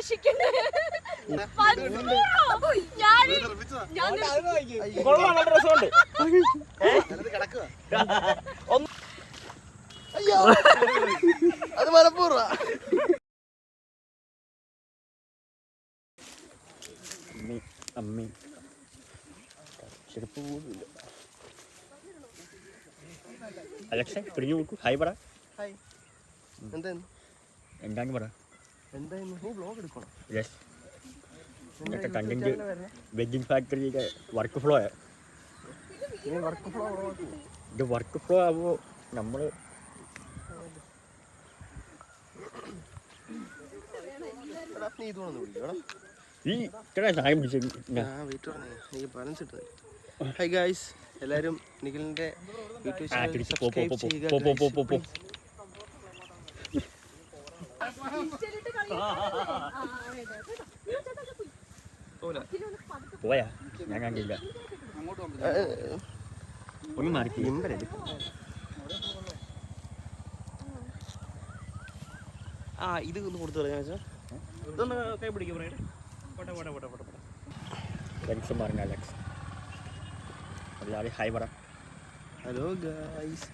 ഉദ്ദേശിക്കുന്നത്? അത് മനപ്പൂർവ്വ അമ്മി ചെറുപ്പ് പോലുമില്ല. അലക്സ പിടിഞ്ഞു നോക്കൂ. ഹായ് പറ. എന്താണ് പറ. യെസ്, ഇന്നത്തെ കണ്ടന്റ് വെഡ്ഡിങ് ഫാക്ടറിയുടെ വർക്ക് ഫ്ലോ ആണ്. ഇത് വർക്ക് ഫ്ലോ ആകുമ്പോൾ നമ്മൾ ഈ ഇത്ര സായം പിടിച്ചു. ഹായ് ഗായ്സ്, എല്ലാവരും നിഖിലിന്റെ യൂട്യൂബ് ചാനൽ സബ്സ്ക്രൈബ് ചെയ്യുക. പോയാ ഞാൻ കണ്ടില്ല. ഒന്ന് മാറി. ഇത് ഒന്ന് കൊടുത്തു തുടങ്ങാ. ഇതൊന്ന് കൈ പിടിക്കും. ഹായ് പറ. Hello guys.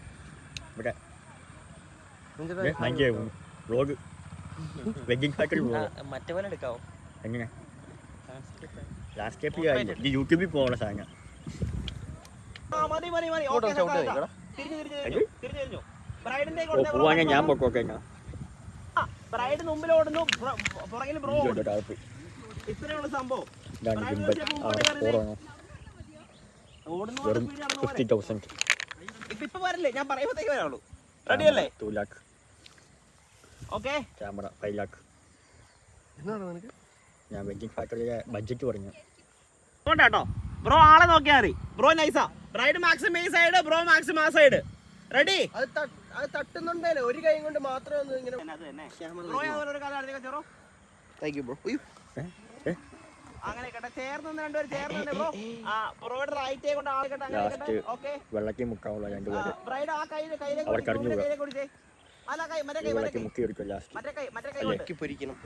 ഇവിടെ വ്ലോഗ് വെഡ്ഡിങ് ഫാക്ടറി മറ്റേ പോലെ എടുക്കാവോ? എങ്ങനെ ലാസ്റ്റ് ഇത് യൂട്യൂബിൽ പോകാനുള്ള സാധനം. പോവാൻ ഞാൻ പൊക്കോക്കെ. ബ്രൈഡ് മുമ്പിൽ ഓടുന്നു, പുറകിൽ ബ്രോ ഓടുന്നു. ഇത്രയുള്ള സംഭവം. വെറും 50,000. ഇപ്പൊ വരല്ലേ, ഞാൻ പറയുമ്പോഴത്തേക്ക് വരാവുള്ളൂ. റെഡി അല്ലേ? 2 lakh. ഓക്കെ. Camera 5 lakh. ഞാൻ വെഡ്ഡിങ് ഫാക്ടറിയുടെ ബഡ്ജറ്റ് പറഞ്ഞു കേട്ടോ. ബ്രോ ആളെ നോക്കിയാ മതി. ബ്രോ നൈസാ. ബ്രൈഡ് മാക്സിമം ഈ സൈഡ്, ബ്രോ മാക്സിമം ആ സൈഡ്. റെഡി? അത് തട്ടുന്നുണ്ടല്ലോ, ഒരു കൈ കൊണ്ട് മാത്രം വെള്ളത്തിൽ മുക്കാവുള്ള രണ്ടുപേര് അവർക്കറിഞ്ഞു മുക്കി എടുക്കും. ലാസ്റ്റ് പൊരിക്കണം.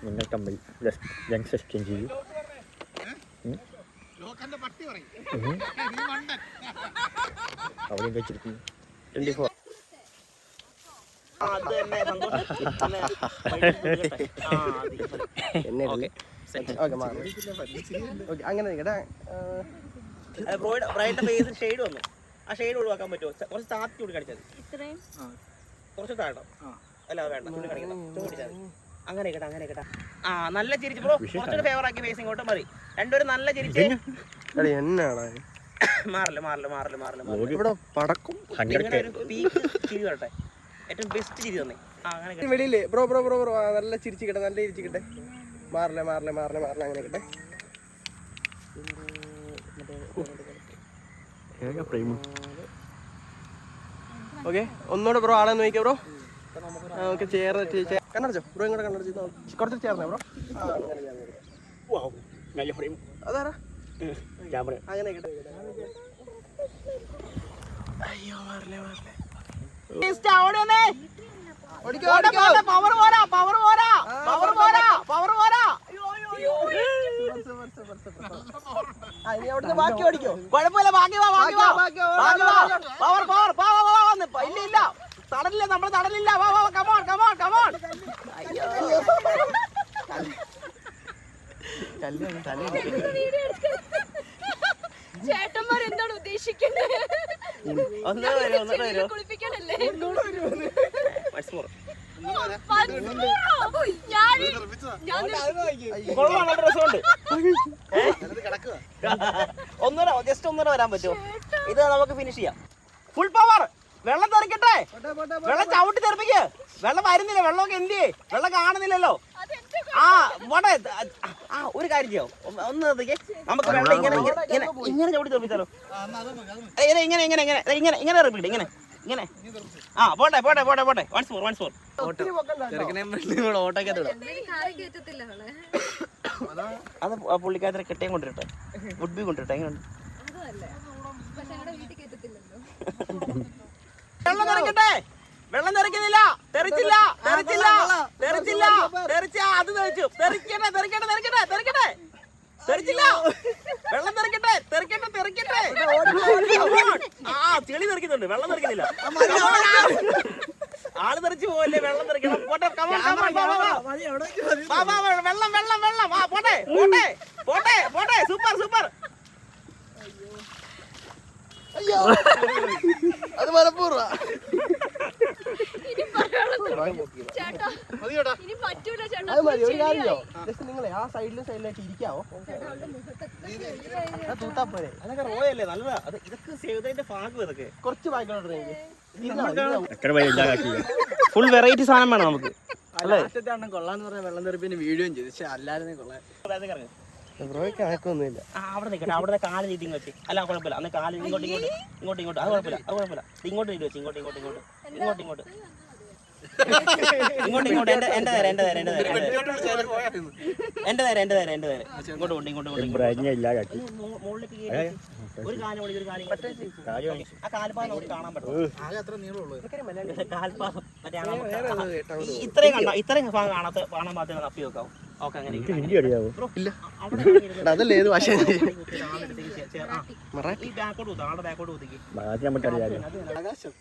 നിങ്ങൾ തമ്മിൽ യങ്സ് എക്സ്ചേഞ്ച് ചെയ്യും. അവിടെ വെച്ചിരിക്കുന്നു 24. അങ്ങനെ ബ്രൈഡിന്റെ ഫേസിൽ ഷെയ്ഡ് വന്നു. ആ ഷെയ്ഡ് ഒഴിവാക്കാൻ പറ്റുമോ? കുറച്ച് താത്തി കൂടി കടിച്ചത്. കുറച്ച് താഴോ? അല്ല വേണ്ട, ചൂടി കടിക്കണം. അങ്ങനെ കേട്ടാ, അങ്ങനെ കേട്ടാ. നല്ല ചിരിച്ചു ബ്രോ. കുറച്ചൊരു ഫേവർ ആക്കി ഫേസ് ഇങ്ങോട്ട് മതി. രണ്ടുപേരും നല്ല ചിരിച്ച്. മാറില്ല. ഇവിടെ പടക്കും. ചിരി വരട്ടെ. ഏറ്റവും ബെസ്റ്റ് ചിരി തന്നെ. അങ്ങനെ വെളിയില്ലേ ബ്രോ നല്ല ചിരിച്ചിക്കട്ടെ, നല്ല ചിരിച്ചിക്കട്ടെ. മാറില്ല. അങ്ങനെ കേട്ടെ. ഓക്കെ, ഒന്നുകൂടെ ബ്രോ ആളെ നോക്കിയാ ബ്രോ. നമുക്ക് കണ്ണടച്ചോ ബ്രോ, ഇങ്ങോട്ട് കണ്ണടച്ച് കുറച്ച് ചേർന്നേ ബ്രോ. അതാരാ? അങ്ങനെ കേട്ടെ. അയ്യോ മാറില്ലേ. ബാക്കി ഓടിക്കോ, കുഴപ്പമില്ല. ഇല്ല തടലില്ല, നമ്മൾ തടലില്ല. കമോൺ. ചേട്ടന്മാർ എന്താണ് ഉദ്ദേശിക്കുന്നത്? കുളിപ്പിക്കാനല്ലേ? ഒന്നര വരാൻ പറ്റുമോ? ഇത് നമുക്ക് ഫിനിഷ് ചെയ്യാം. Full power. വെള്ളം തെറിക്കട്ടെ. വെള്ളം ചവിട്ടി തെറിപ്പിക്ക്. വെള്ളം വരുന്നില്ല. വെള്ളമൊക്കെ എന്ത് ചെയ്യേ? വെള്ളം കാണുന്നില്ലല്ലോ. പോട്ടെ. ഒരു കാര്യം ചെയ്യാം, ഒന്ന് നിർത്തിക്കേ. നമുക്ക് വെള്ളം ഇങ്ങനെ ചവിട്ടി തെറിപ്പിച്ചാലോ? ഇങ്ങനെ റിപ്പീറ്റ്. ഇങ്ങനെ പോട്ടെ. Once more. അത് പുള്ളിക്കാരത്തിനെ കെട്ടിയും കൊണ്ടിരട്ടെ. Would be കൊണ്ടിരട്ടെ. എങ്ങനെയുണ്ട്? വെള്ളം നിറയ്ക്കട്ടെ. വെള്ളം തെറിക്കുന്നില്ല. തെറിച്ചില്ല. തെറിച്ചില്ല. തെറിച്ചില്ല. തെറിച്ച അത് തെറിച്ചു. തെറിക്കട്ടെ തെറിക്കട്ടെ തെറിക്കട്ടെ തെറിക്കട്ടെ. തെറിച്ചില്ല. വെള്ളം തെറിക്കട്ടെ തെറിക്കട്ടെ തെറിക്കട്ടെ. ആ ചെളി തെറിക്കുന്നുണ്ട്, വെള്ളം തെറിക്കുന്നില്ല. ആള് തെറിച്ചു പോവല്ലേ, വെള്ളം തെറിക്കണം. പോട്ടെ വെള്ളം വെള്ളം വെള്ളം. ആ പോട്ടെ പോട്ടെ പോട്ടെ പോട്ടെ. Super super. അയ്യോ അത് മനപ്പൂർവ്വ. അത് മതി, ഒരു കാര്യോ ജസ്റ്റ് നിങ്ങളെ ആ സൈഡിലായിട്ട് ഇരിക്കാവോ? തൂത്താ പോരെ. അതൊക്കെ റോയല്ലേ, നല്ലതാ. അത് ഇതൊക്കെ സേവതയുടെ ഭാഗം. ഇതൊക്കെ കുറച്ച് ബാക്കിലോട്ട് ഫുൾ വെറൈറ്റി സാധനം വേണം നമുക്ക്. കൊള്ളാന്ന് പറഞ്ഞ വെള്ളം തെറിപ്പിന്റെ വീഡിയോ ചെയ്തു, പക്ഷെ അല്ലാതെ കൊള്ളാൻ ബ്രോയ്ക്ക് കണക്കൊന്നുമില്ല. അവിടെ നിൽക്കട്ടെ, അവിടെ കാല് നീട്ടി വെച്ച്. അല്ല കുഴപ്പമില്ല, അന്ന് കാല് ഇങ്ങോട്ട് ഇങ്ങോട്ട് ഇങ്ങോട്ട് ഇങ്ങോട്ട്. അത് കുഴപ്പമില്ല, അത് കുഴപ്പമില്ല. ഇങ്ങോട്ട് നീട്ടി വെച്ച്. ഇങ്ങോട്ട് ഇങ്ങോട്ട് ഇങ്ങോട്ട് ഇങ്ങോട്ട് ഇങ്ങോട്ട് ഇങ്ങോട്ട് ഇങ്ങോട്ട്. എന്റെ നേരെ എന്റെ നേരെ എന്റെ നേരെ എന്റെ നേരെ എന്റെ നേരെ എന്റെ നേരെ എന്റെ നേരെ. ഇങ്ങോട്ട് കൊണ്ട് ഇങ്ങോട്ട് കൊണ്ട് മുകളിലേക്ക് കയറി ഒരു കാലം കൂടി ഒരു കാര്യം. ആ കാൽപാദം നമുക്ക് കാണാൻ പറ്റും. കാൽപാദം മറ്റേ ഇത്രയും കണ്ട ഇത്രയും ഭാഗം കാണാൻ മാത്രമേ തപ്പി നോക്കാവൂ. ഓക്കെ അങ്ങനെ അതല്ലേ ഏത് ഭാഷ? ഈ ബാക്കോട്ട് കുത്താം, ആളുടെ ബാക്കോട്ട് കുത്തിക്ക്. ആകാശം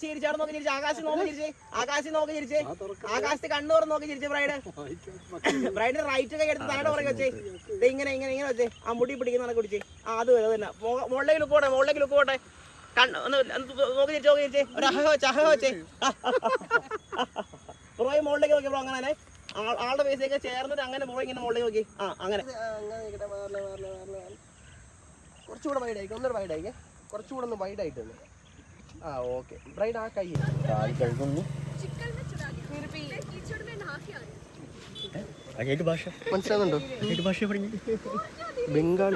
ചിരിച്ചാട് നോക്കി ചിരിച്ച്. ആകാശം നോക്കി ചിരിച്ചേ. ആകാശം നോക്കി ചിരിച്ചേ. ആകാശത്ത് കണ്ണൂർ നോക്കി ചിരിച്ചേ. ബ്രൈഡ് റൈറ്റ് കൈ എടുത്ത് താഴെ പുറകെ വെച്ചേ. ഇങ്ങനെ ഇങ്ങനെ ഇങ്ങനെ വെച്ചേ. ആ മുടി പിടിക്കുന്ന കുടിച്ചേ. ആ അത് തന്നെ. മുകളിലേക്ക് ലുക്ക് പോട്ടെ, മുകളിലേക്ക് ലുക്ക് പോട്ടെ. കണ്ണ് ഒന്ന് നോക്കി ചിരിച്ചേ, നോക്കി ചിരിച്ചേ. ഒരു അഹ വെച്ചേ, അഹ വെച്ചേ. പുറകെ മുകളിലേക്ക് നോക്കി. ബ്രോ അങ്ങനെ ആളുടെ ഫേസിലേക്ക് ചേർന്നിട്ട് അങ്ങനെ പുറകെ ഇങ്ങനെ മുകളിലേക്ക് നോക്കി. ആ അങ്ങനെ കുറച്ചുകൂടെ വൈഡ് ആയിക്കോ, ഒന്നൊരു വൈഡ് ആയിക്കേ. കുറച്ചുകൂടെ ഒന്ന് വൈഡ് ആയിട്ട് തന്നെ. ആ ഓക്കെ. ബ്രൈഡ് ആ കൈ മനസ്സിലാകുന്നുണ്ടോ? ബംഗാളി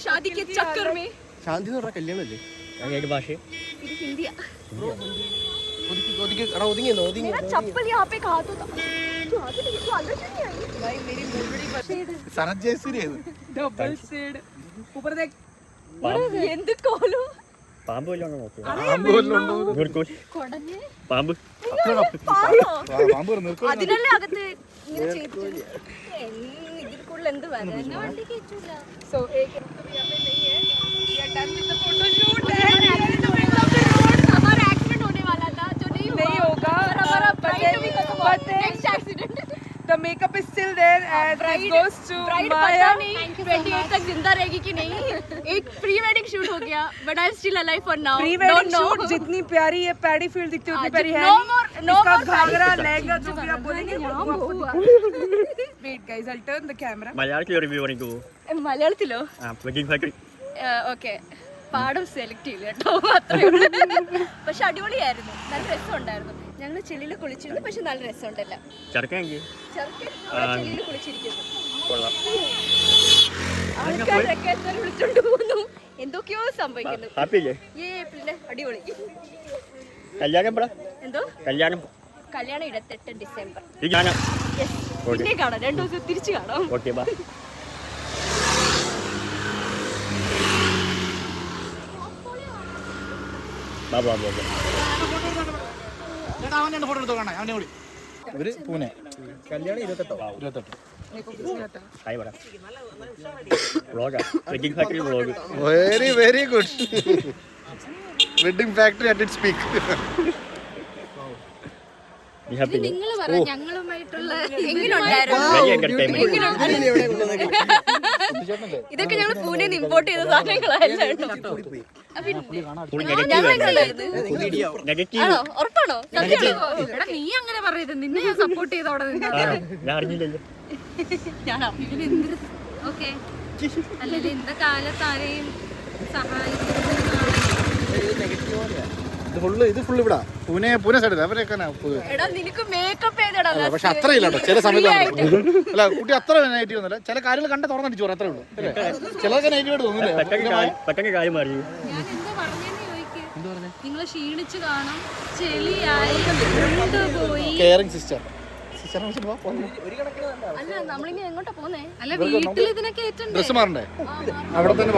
ശാന്തി എന്ന് പറഞ്ഞ കല്യാണല്ലേ? സനത് ജയസൂരി പാമ്പ് അതിനല്ലേ അകത്ത് ഇതിൽ കൂടുതൽ എന്ത് പറയാ. സോ हमारा एक्सीडेंट होने वाला था जो नहीं होगा. Next accident. The makeup is still there and it goes to Maya. 28 तक जिंदा रहेगी कि नहीं. एक प्री वेडिंग शूट हो गया but I'm still alive for now. Pre wedding shoot जितनी प्यारी ये पैडी फील्ड दिखती है उतनी प्यारी है नहीं. इसका घाघरा लहंगा जो भी आप बोलेंगे वो आपको. Wait guys, I'll turn the camera. മലയാളത്തിൽ റിവ്യൂ പണിക്കോ? മലയാളത്തിലോ? Wedding factory. ഓക്കെ. പാടം സെലക്ട് ചെയ്യില്ല കേട്ടോ, അത്രേ ഉള്ളൂ. പക്ഷെ അടിപൊളിയായിരുന്നു, നല്ല രസമുണ്ടായിരുന്നു. ഞങ്ങൾ ചെളിയിൽ കുളിച്ചിരുന്നു, പക്ഷെ നല്ല രസമുണ്ടല്ല. ചെറുക്കൻ ചെളിയിൽ കുളിച്ചിരിക്കുന്നു. ആൾക്കാരൊക്കെ വിളിച്ചോണ്ട് പോകുന്നു, എന്തൊക്കെയോ സംഭവിക്കുന്നു. പിന്നെ അടിപൊളി. എന്തോ കല്യാണം 28 ഡിസംബർ. പിന്നെ കാണാം, 2 ദിവസം തിരിച്ചു കാണാം. ഒരു പൂനെ കല്യാണം 28. Very very good. Wedding factory at its peak. നിങ്ങൾ പറ ഞങ്ങളുമായിട്ടുള്ള ഇതൊക്കെ ഞങ്ങൾ പൂനെന്ന് ഇമ്പോർട്ട് ചെയ്ത സാധനങ്ങളാണോ? ഉറപ്പാണോ? നീ അങ്ങനെ പറയരുത്, നിന്നെ ഞാൻ സപ്പോർട്ട് ചെയ്ത് അവിടെ ഞാൻ ഓക്കെ അല്ലത് ഇന്ന കാലത്ത് ആരെയും ഇത് ഫുള്ള് ഇവിടെ പൂനെ സൈഡിൽ അവരൊക്കെ. എടാ നിനക്ക് മേക്കപ്പ് ചെയ്തടാ. പക്ഷെ അത്ര ഇല്ല കേട്ടോ, ചില സമയത്ത് അല്ല കുട്ടി അത്ര നെഗറ്റീവ് ഒന്നുമില്ല. ചില കാര്യങ്ങൾ കണ്ട തുറന്നടിച്ചു അത്രേ ഉള്ളൂ അല്ലേ? ചിലതൊക്കെ നെഗറ്റീവ് ആയിട്ട് തോന്നില്ലേ? ഞാൻ എന്താ പറഞ്ഞെന്ന് ചോദിക്ക്. നിങ്ങൾ ക്ഷീണിച്ച് കാണും, ചെളിയായി കൊണ്ടുപോയി. Caring sister. അല്ല നമ്മളിനി എങ്ങോട്ടാ പോന്നേ? അല്ല വീട്ടിൽ ഇതിനൊക്കെ ഡ്രസ് മാറണ്ടേ അവിടെ തന്നെ.